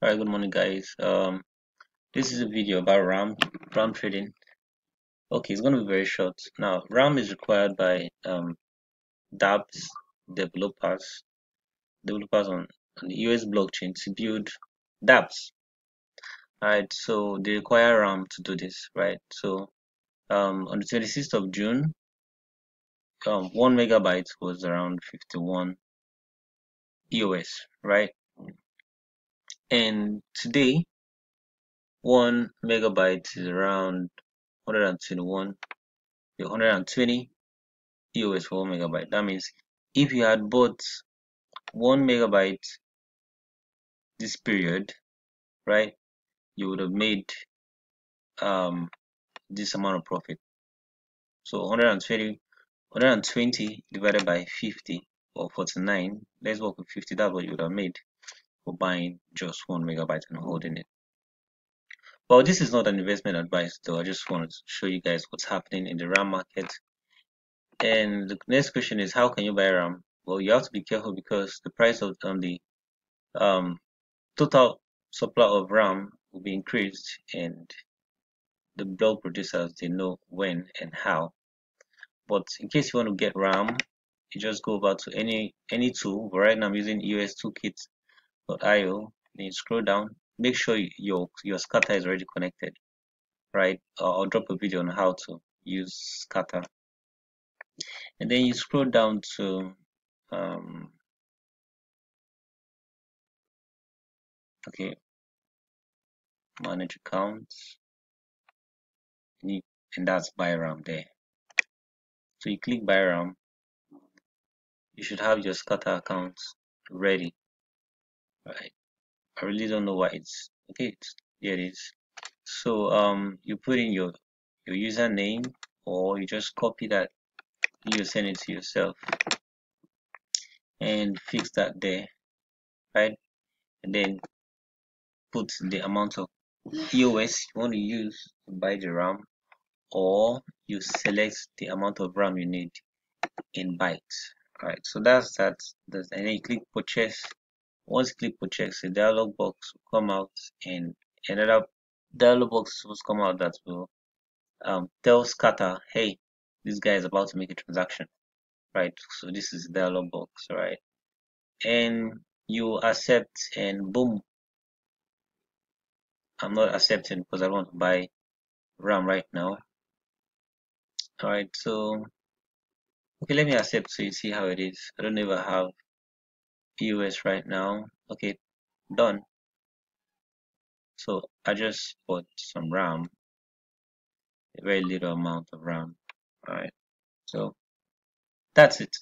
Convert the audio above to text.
All right, good morning, guys. This is a video about RAM trading. Okay, it's going to be very short. Now, RAM is required by dApps developers on the US blockchain to build dApps. All right, so they require RAM to do this, right? So, on the 26th of June, 1 megabyte was around 51 EOS, right? And today, 1 megabyte is around 120 EOS for 1 megabyte. That means if you had bought 1 megabyte this period, right, you would have made um this amount of profit. So 120 divided by 50 or 49. Let's work with 50. That's what you would have made for buying just 1 megabyte and holding it. Well, this is not an investment advice, though. I just wanted to show you guys what's happening in the RAM market. And the next question is, how can you buy RAM? Well, you have to be careful because the price of the um total supply of RAM will be increased, and the block producers, they know when and how. But in case you want to get RAM, you just go over to any tool. But right now I'm using EOStoolkit.io. Then you scroll down, make sure your scatter is already connected, right? I'll drop a video on how to use scatter. And then you scroll down to okay, manage accounts, and that's buy RAM there. So you click buy RAM. You should have your scatter account ready, right? I really don't know why it's okay. Here it is. So you put in your username, or you just copy that, you send it to yourself and fix that there, right? And then put the amount of EOS you want to use to buy the RAM, or you select the amount of RAM you need in bytes. Alright, so that's that. And then you click purchase. Once you click purchase, a dialog box will come out, and another dialog box will come out that will tell scatter, hey, this guy is about to make a transaction, right? So this is the dialog box, right? And you accept, and boom, I'm not accepting because I want to buy RAM right now. Alright, so okay, let me accept so you see how it is. I don't ever have POS right now. Okay, done. So I just bought some RAM, a very little amount of RAM. Alright, so that's it.